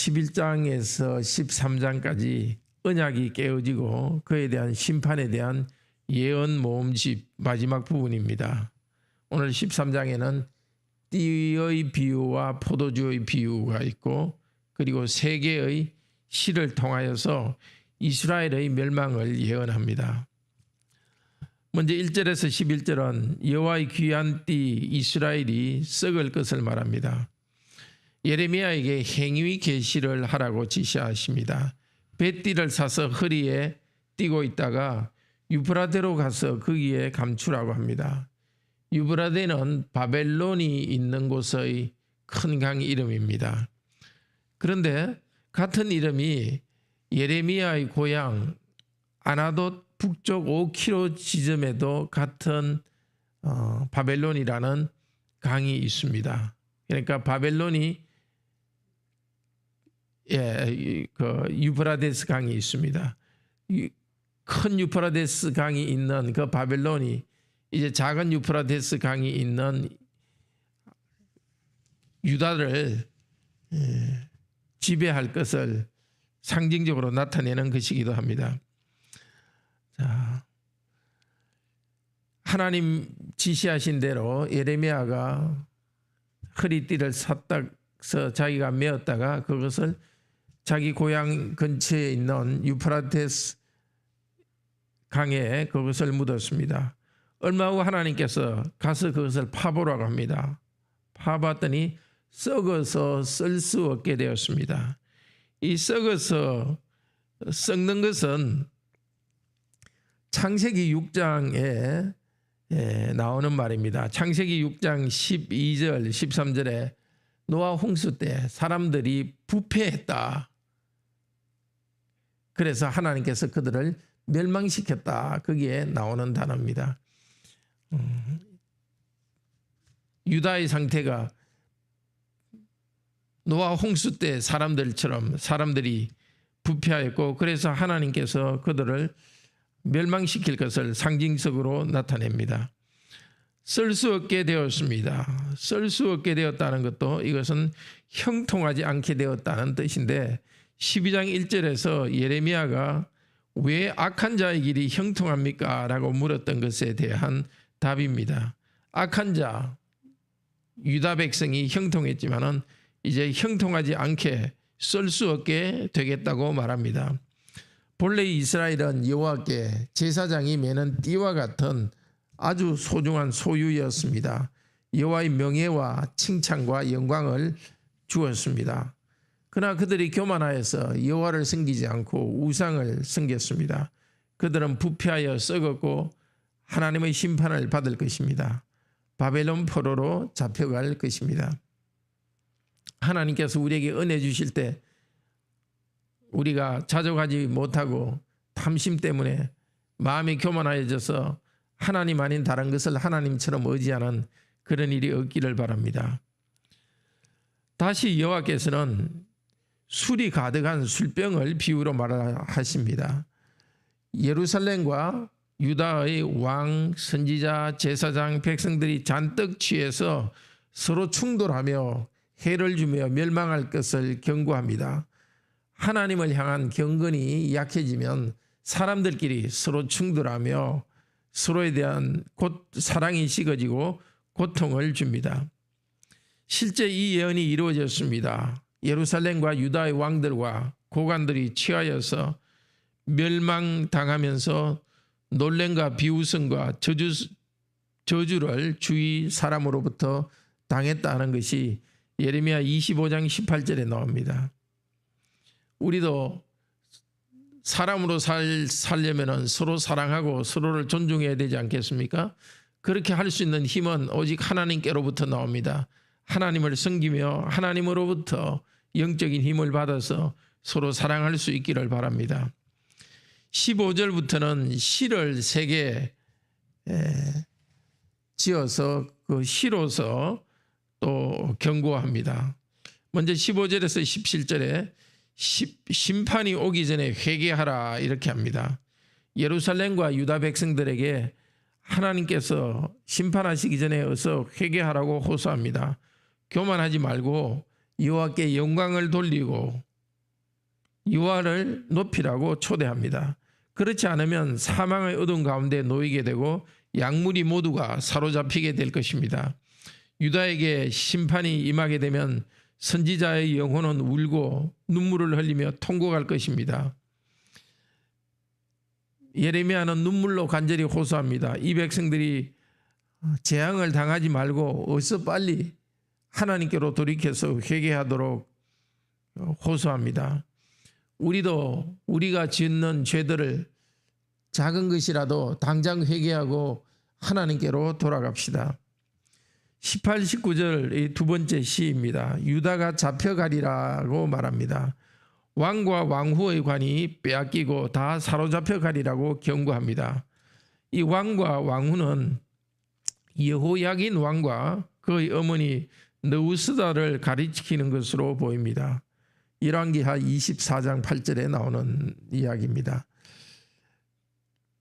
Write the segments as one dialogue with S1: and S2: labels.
S1: 11장에서 13장까지 언약이 깨어지고 그에 대한 심판에 대한 예언 모음집 마지막 부분입니다. 오늘 13장에는 띠의 비유와 포도주의 비유가 있고 그리고 세 개의 실을 통하여서 이스라엘의 멸망을 예언합니다. 먼저 1절에서 11절은 여호와의 귀한 띠 이스라엘이 썩을 것을 말합니다. 예레미야에게 행위 계시를 하라고 지시하십니다. 뱃띠를 사서 허리에 띠고 있다가 유브라데로 가서 거기에 감추라고 합니다. 유브라데는 바벨론이 있는 곳의 큰 강 이름입니다. 그런데 같은 이름이 예레미야의 고향 아나돗 북쪽 5km 지점에도 같은 바벨론이라는 강이 있습니다. 그러니까 바벨론이 그 유프라데스 강이 있습니다. 큰 유프라데스 강이 있는 그 바벨론이 이제 작은 유프라데스 강이 있는 유다를 지배할 것을 상징적으로 나타내는 것이기도 합니다. 자, 하나님 지시하신 대로 예레미야가 허리띠를 샀다서 자기가 메었다가 그것을 자기 고향 근처에 있는 유프라테스 강에 그것을 묻었습니다. 얼마 후 하나님께서 가서 그것을 파보라고 합니다. 파봤더니 썩어서 쓸 수 없게 되었습니다. 이 썩어서 썩는 것은 창세기 6장에 나오는 말입니다. 창세기 6장 12절 13절에 노아 홍수 때 사람들이 부패했다. 그래서 하나님께서 그들을 멸망시켰다. 거기에 나오는 단어입니다. 유다의 상태가 노아 홍수 때 사람들처럼 사람들이 부패하였고 그래서 하나님께서 그들을 멸망시킬 것을 상징적으로 나타냅니다. 쓸 수 없게 되었습니다. 쓸 수 없게 되었다는 것도 이것은 형통하지 않게 되었다는 뜻인데 12장 1절에서 예레미야가 왜 악한 자의 길이 형통합니까? 라고 물었던 것에 대한 답입니다. 악한 자, 유다 백성이 형통했지만은 이제 형통하지 않게 쓸 수 없게 되겠다고 말합니다. 본래 이스라엘은 여호와께 제사장이 매는 띠와 같은 아주 소중한 소유였습니다. 여호와의 명예와 칭찬과 영광을 주었습니다. 그러나 그들이 교만하여서 여호와를 섬기지 않고 우상을 섬겼습니다. 그들은 부패하여 썩었고 하나님의 심판을 받을 것입니다. 바벨론 포로로 잡혀갈 것입니다. 하나님께서 우리에게 은혜 주실 때 우리가 자족하지 못하고 탐심 때문에 마음이 교만하여져서 하나님 아닌 다른 것을 하나님처럼 의지하는 그런 일이 없기를 바랍니다. 다시 여호와께서는 술이 가득한 술병을 비유로 말하십니다. 예루살렘과 유다의 왕, 선지자, 제사장, 백성들이 잔뜩 취해서 서로 충돌하며 해를 주며 멸망할 것을 경고합니다. 하나님을 향한 경건이 약해지면 사람들끼리 서로 충돌하며 서로에 대한 사랑이 식어지고 고통을 줍니다. 실제 이 예언이 이루어졌습니다. 예루살렘과 유다의 왕들과 고관들이 취하여서 멸망당하면서 놀램과 비웃음과 저주를 주위 사람으로부터 당했다는 것이 예레미야 25장 18절에 나옵니다. 우리도 사람으로 살려면 서로 사랑하고 서로를 존중해야 되지 않겠습니까? 그렇게 할 수 있는 힘은 오직 하나님께로부터 나옵니다. 하나님을 섬기며 하나님으로부터 영적인 힘을 받아서 서로 사랑할 수 있기를 바랍니다. 15절부터는 시를 3개 지어서 그 시로서 또 경고합니다. 먼저 15절에서 17절에 심판이 오기 전에 회개하라 이렇게 합니다. 예루살렘과 유다 백성들에게 하나님께서 심판하시기 전에 어서 회개하라고 호소합니다. 교만하지 말고 여호와께 영광을 돌리고 여호와를 높이라고 초대합니다. 그렇지 않으면 사망의 어둠 가운데 놓이게 되고 약물이 모두가 사로잡히게 될 것입니다. 유다에게 심판이 임하게 되면 선지자의 영혼은 울고 눈물을 흘리며 통곡할 것입니다. 예레미야는 눈물로 간절히 호소합니다. 이 백성들이 재앙을 당하지 말고 어서 빨리 하나님께로 돌이켜서 회개하도록 호소합니다. 우리도 우리가 짓는 죄들을 작은 것이라도 당장 회개하고 하나님께로 돌아갑시다. 18, 19절 이 두 번째 시입니다. 유다가 잡혀가리라고 말합니다. 왕과 왕후의 관이 빼앗기고 다 사로잡혀가리라고 경고합니다. 이 왕과 왕후는 여호야긴 왕과 그의 어머니 느우스다를 가리키는 것으로 보입니다. 열왕기하 24장 8절에 나오는 이야기입니다.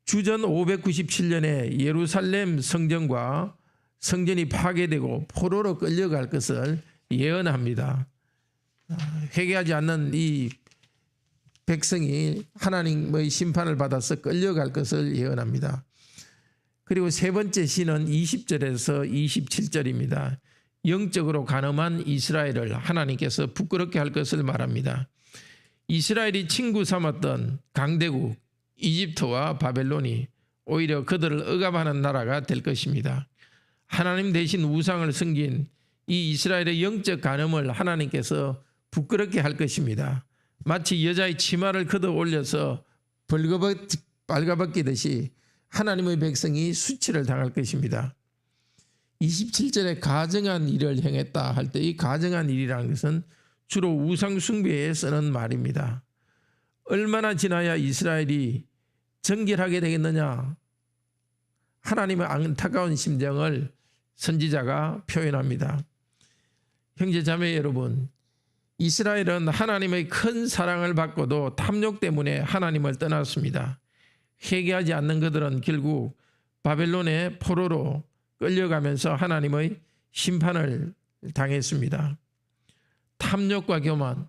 S1: 주전 597년에 예루살렘 성전이 파괴되고 포로로 끌려갈 것을 예언합니다. 회개하지 않는 이 백성이 하나님의 심판을 받아서 끌려갈 것을 예언합니다. 그리고 세 번째 시는 20절에서 27절입니다. 영적으로 간음한 이스라엘을 하나님께서 부끄럽게 할 것을 말합니다. 이스라엘이 친구 삼았던 강대국 이집트와 바벨론이 오히려 그들을 억압하는 나라가 될 것입니다. 하나님 대신 우상을 섬긴 이 이스라엘의 영적 간음을 하나님께서 부끄럽게 할 것입니다. 마치 여자의 치마를 걷어 올려서 빨가벗기듯이 하나님의 백성이 수치를 당할 것입니다. 27절에 가증한 일을 행했다 할 때 이 가증한 일이라는 것은 주로 우상 숭배에 쓰는 말입니다. 얼마나 지나야 이스라엘이 정결하게 되겠느냐? 하나님의 안타까운 심정을 선지자가 표현합니다. 형제 자매 여러분, 이스라엘은 하나님의 큰 사랑을 받고도 탐욕 때문에 하나님을 떠났습니다. 회개하지 않는 그들은 결국 바벨론의 포로로 끌려가면서 하나님의 심판을 당했습니다. 탐욕과 교만,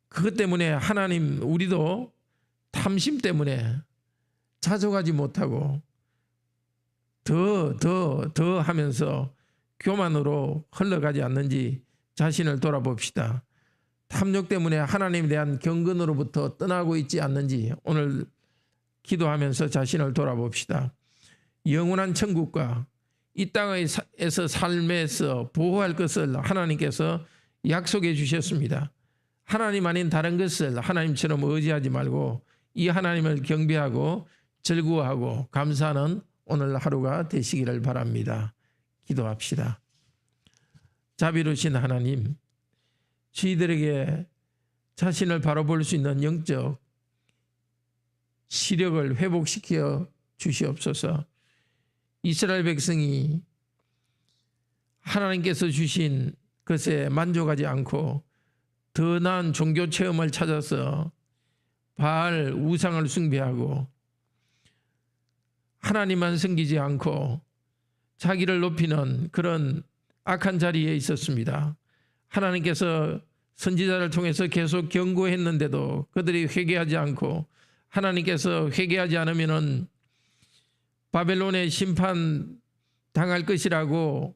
S1: 그것 때문에 하나님, 우리도 탐심 때문에 자족하지 못하고 더 하면서 교만으로 흘러가지 않는지 자신을 돌아봅시다. 탐욕 때문에 하나님에 대한 경건으로부터 떠나고 있지 않는지 오늘 기도하면서 자신을 돌아봅시다. 영원한 천국과 이 땅에서 삶에서 보호할 것을 하나님께서 약속해 주셨습니다. 하나님 아닌 다른 것을 하나님처럼 의지하지 말고 이 하나님을 경배하고 즐거워하고 감사하는 오늘 하루가 되시기를 바랍니다. 기도합시다. 자비로우신 하나님, 저희들에게 자신을 바라볼 수 있는 영적 시력을 회복시켜 주시옵소서. 이스라엘 백성이 하나님께서 주신 것에 만족하지 않고 더 나은 종교 체험을 찾아서 바알 우상을 숭배하고 하나님만 섬기지 않고 자기를 높이는 그런 악한 자리에 있었습니다. 하나님께서 선지자를 통해서 계속 경고했는데도 그들이 회개하지 않고 하나님께서 회개하지 않으면은 바벨론의 심판 당할 것이라고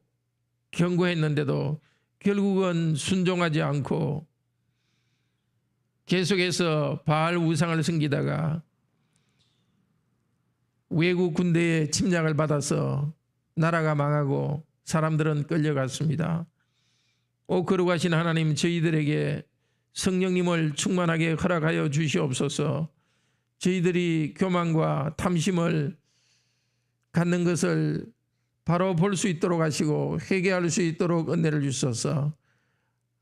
S1: 경고했는데도 결국은 순종하지 않고 계속해서 바알 우상을 섬기다가 외국 군대의 침략을 받아서 나라가 망하고 사람들은 끌려갔습니다. 거룩하신 하나님, 저희들에게 성령님을 충만하게 허락하여 주시옵소서. 저희들이 교만과 탐심을 갖는 것을 바로 볼 수 있도록 하시고 회개할 수 있도록 은혜를 주소서.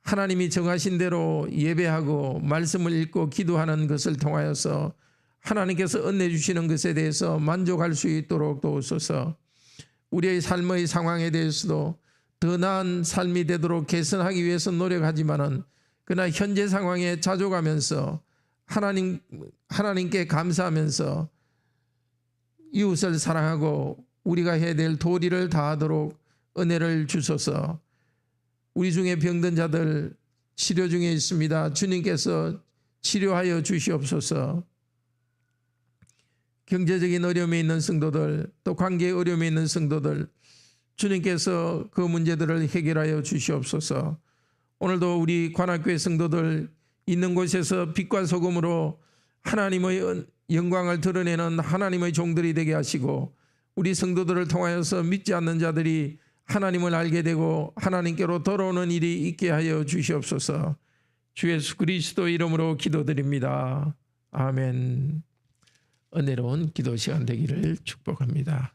S1: 하나님이 정하신 대로 예배하고 말씀을 읽고 기도하는 것을 통하여서 하나님께서 은혜 주시는 것에 대해서 만족할 수 있도록 도우소서. 우리의 삶의 상황에 대해서도 더 나은 삶이 되도록 개선하기 위해서 노력하지만은 그러나 현재 상황에 자족하면서 하나님께 감사하면서 이웃을 사랑하고 우리가 해야 될 도리를 다하도록 은혜를 주소서. 우리 중에 병든 자들, 치료 중에 있습니다. 주님께서 치료하여 주시옵소서. 경제적인 어려움에 있는 성도들, 또 관계의 어려움에 있는 성도들, 주님께서 그 문제들을 해결하여 주시옵소서. 오늘도 우리 관악교회 성도들 있는 곳에서 빛과 소금으로 하나님의 영광을 드러내는 하나님의 종들이 되게 하시고, 우리 성도들을 통하여서 믿지 않는 자들이 하나님을 알게 되고 하나님께로 돌아오는 일이 있게 하여 주시옵소서. 주 예수 그리스도 이름으로 기도드립니다. 아멘. 은혜로운 기도 시간 되기를 축복합니다.